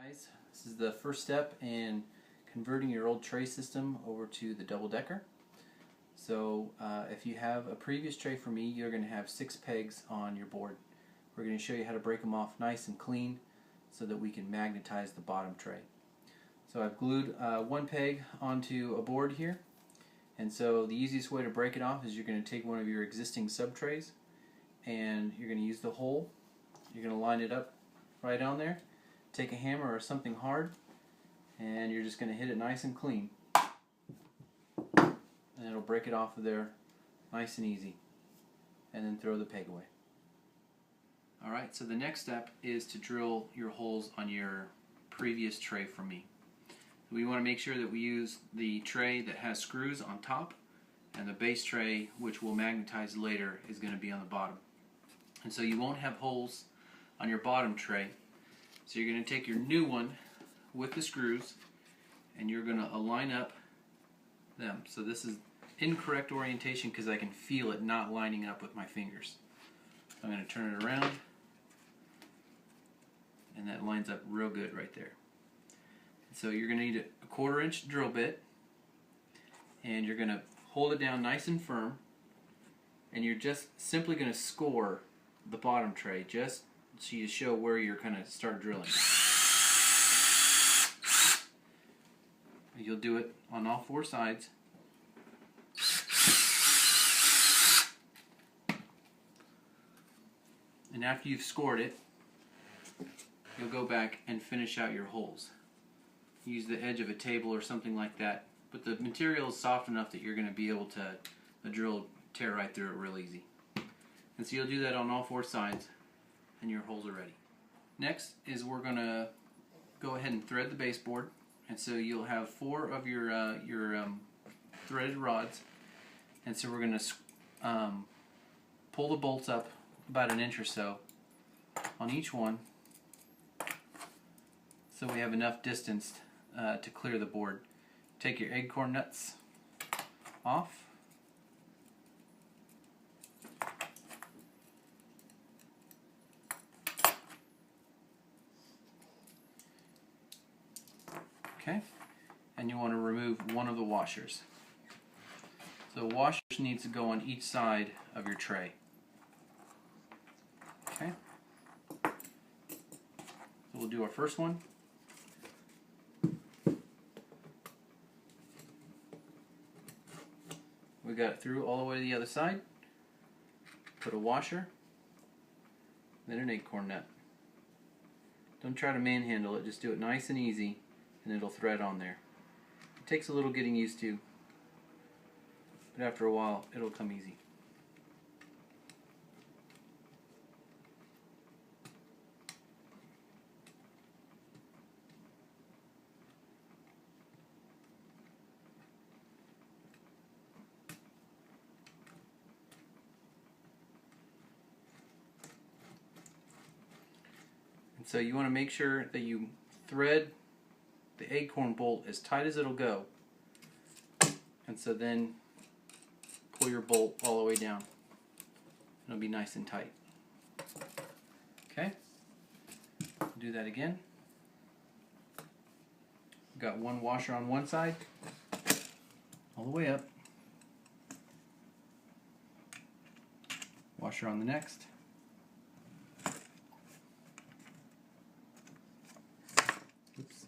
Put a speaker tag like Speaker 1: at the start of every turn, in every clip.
Speaker 1: Guys, this is the first step in converting your old tray system over to the double decker. So if you have a previous tray from me, you're going to have 6 pegs on your board. We're going to show you how to break them off nice and clean so that we can magnetize the bottom tray. So I've glued 1 peg onto a board here, and so the easiest way to break it off is you're going to take one of your existing sub trays and you're going to use the hole. You're going to line it up right on there. Take a hammer or something hard, and you're just going to hit it nice and clean, and it'll break it off of there nice and easy, and then throw the peg away. Alright, so the next step is to drill your holes on your previous tray from me. We want to make sure that we use the tray that has screws on top, and the base tray, which we'll magnetize later, is going to be on the bottom. And so you won't have holes on your bottom tray. So you're going to take your new one with the screws and you're going to align up them. So this is incorrect orientation because I can feel it not lining up with my fingers. I'm going to turn it around, and that lines up real good right there. So you're going to need a 1/4 inch drill bit, and you're going to hold it down nice and firm, and you're just simply going to score the bottom tray just so you show where you're going to start drilling. You'll do it on all 4 sides. And after you've scored it, you'll go back and finish out your holes. Use the edge of a table or something like that, but the material is soft enough that you're going to be able to, the drill tear right through it real easy. And so you'll do that on all 4 sides, and your holes are ready. Next is we're going to go ahead and thread the baseboard, and so you'll have 4 of your threaded rods, and so we're going to pull the bolts up about 1 inch or so on each one, so we have enough distance to clear the board. Take your acorn nuts off. Okay, and you want to remove one of the washers. So washers needs to go on each side of your tray. Okay, so we'll do our first one. We got it through all the way to the other side. Put a washer, then an acorn nut. Don't try to manhandle it, just do it nice and easy, and it'll thread on there. It takes a little getting used to, but after a while it'll come easy. And so you want to make sure that you thread the acorn bolt as tight as it'll go, and so then pull your bolt all the way down. It'll be nice and tight. Okay, do that again. Got 1 washer on one side, all the way up. Washer on the next. Oops.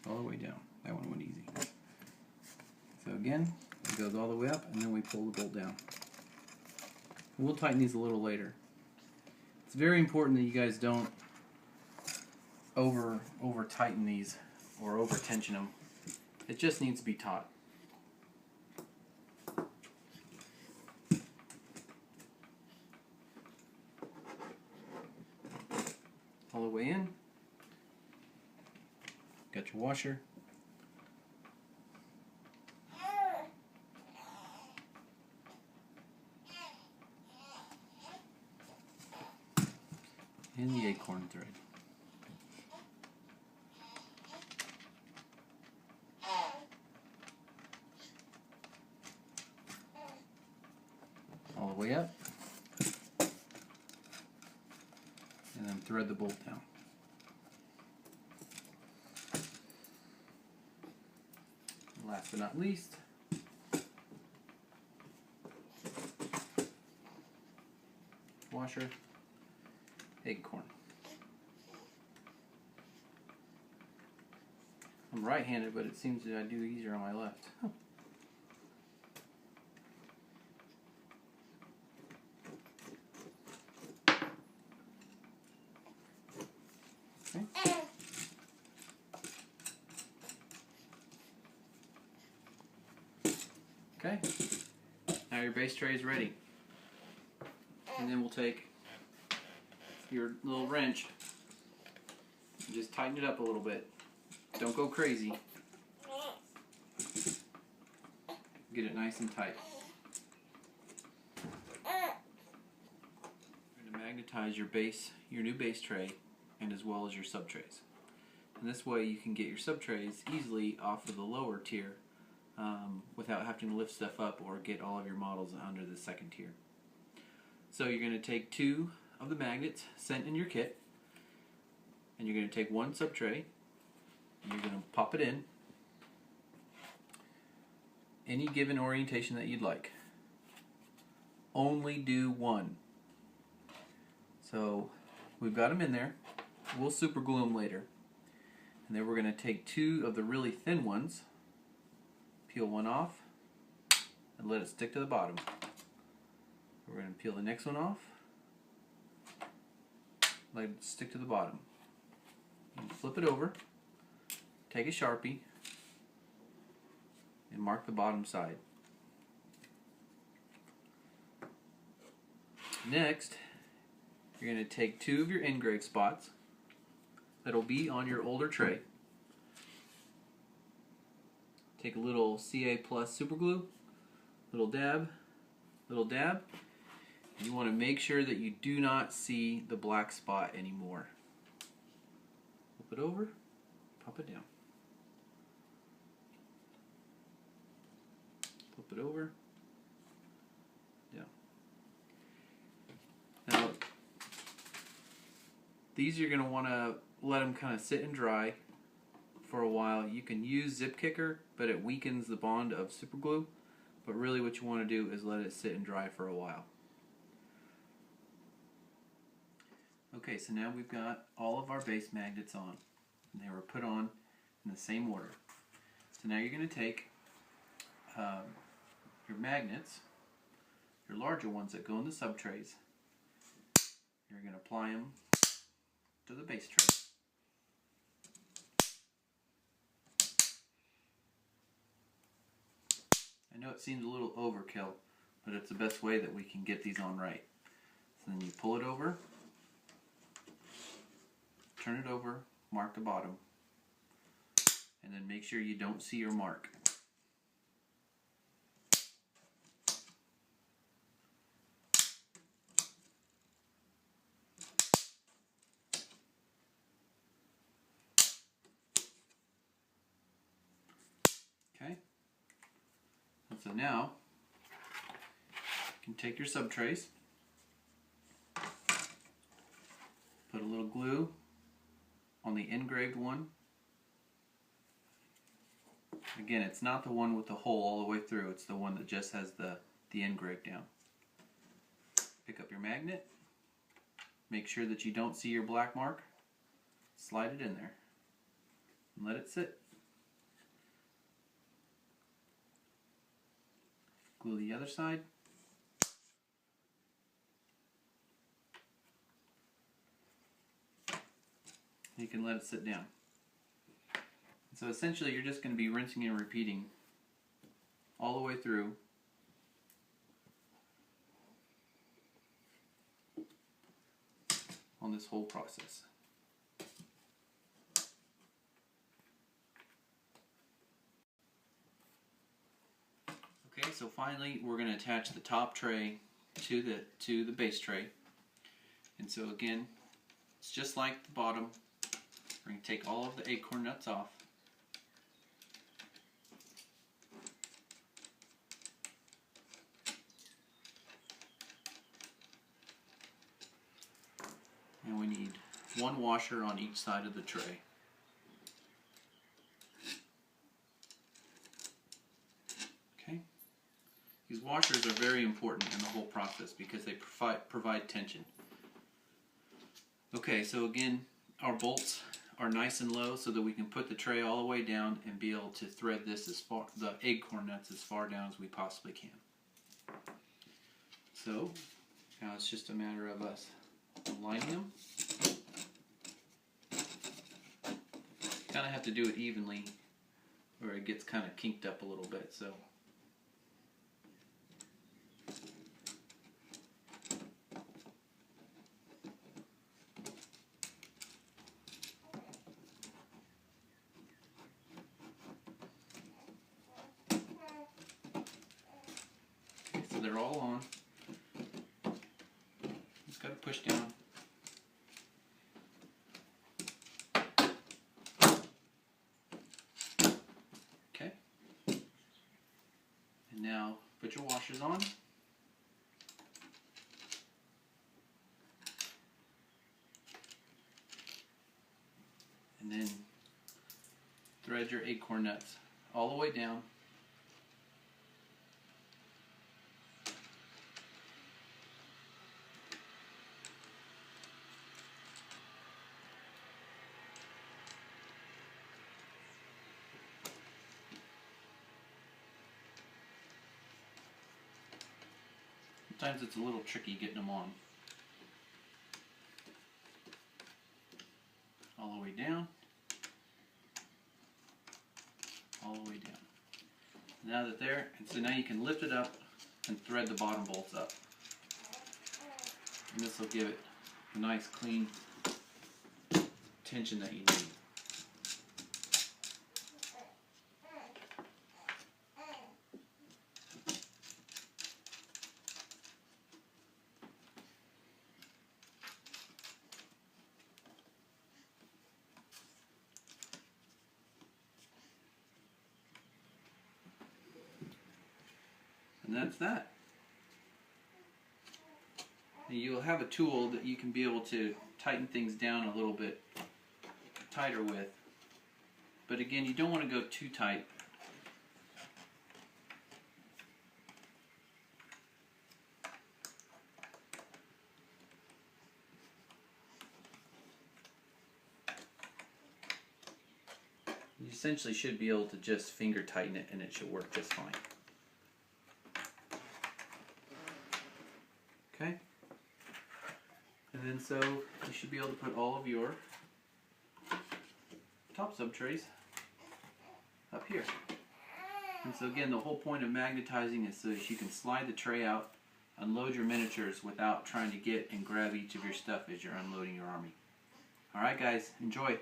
Speaker 1: All the way down. That one went easy. So again, it goes all the way up, and then we pull the bolt down. We'll tighten these a little later. It's very important that you guys don't over tighten these or over tension them. It just needs to be taut. All the way in. Got your washer. And the acorn thread. tray up and then thread the bolt down. Last but not least, washer, acorn. I'm right-handed, but it seems that I do easier on my left. Huh. Okay, now your base tray is ready. And then we'll take your little wrench and just tighten it up a little bit. Don't go crazy. Get it nice and tight. You're going to magnetize your new base tray, and as well as your sub trays. And this way you can get your sub trays easily off of the lower tier without having to lift stuff up or get all of your models under the second tier. So you're going to take 2 of the magnets sent in your kit, and you're going to take 1 sub tray, and you're going to pop it in any given orientation that you'd like. Only do 1. So we've got them in there. We'll super glue them later. And then we're going to take 2 of the really thin ones, peel one off, and let it stick to the bottom. We're going to peel the next one off, let it stick to the bottom. You flip it over, take a Sharpie, and mark the bottom side. Next, you're going to take 2 of your engrave spots that'll be on your older tray. Take a little CA Plus super glue, little dab. You want to make sure that you do not see the black spot anymore. Flip it over, pop it down. Flip it over, down. Now, these you're going to want to let them kind of sit and dry for a while. You can use Zip Kicker, but it weakens the bond of super glue. But really what you want to do is let it sit and dry for a while. Okay, so now we've got all of our base magnets on. And they were put on in the same order. So now you're going to take your magnets, your larger ones that go in the sub trays. You're going to apply them to the base tray. I know it seems a little overkill, but it's the best way that we can get these on right. So then you pull it over, turn it over, mark the bottom, and then make sure you don't see your mark. Okay? And so now, you can take your sub trays, put a little glue on the engraved one. Again, it's not the one with the hole all the way through, it's the one that just has the engraved down. Pick up your magnet, make sure that you don't see your black mark, slide it in there, and let it sit. Glue the other side. You can let it sit down. So essentially you're just going to be rinsing and repeating all the way through on this whole process. Okay, so finally we're going to attach the top tray to the base tray. And so again, it's just like the bottom. We're going to take all of the acorn nuts off. one washer on each side of the tray. Okay. These washers are very important in the whole process because they provide tension. Okay, so again, our bolts are nice and low so that we can put the tray all the way down and be able to thread this the acorn nuts as far down as we possibly can. So now it's just a matter of us aligning them. Kind of have to do it evenly or it gets kind of kinked up a little bit. So they're all on. Just got to push down. Okay. And now put your washers on. And then thread your acorn nuts all the way down. Sometimes it's a little tricky getting them on. All the way down. All the way down. Now that there, and so now you can lift it up and thread the bottom bolts up. And this will give it a nice clean tension that you need. And that's that. And you'll have a tool that you can be able to tighten things down a little bit tighter with. But again, you don't want to go too tight. You essentially should be able to just finger tighten it and it should work just fine. Okay? And then so you should be able to put all of your top sub trays up here. And so again, the whole point of magnetizing is so that you can slide the tray out, unload your miniatures without trying to get and grab each of your stuff as you're unloading your army. Alright guys, enjoy.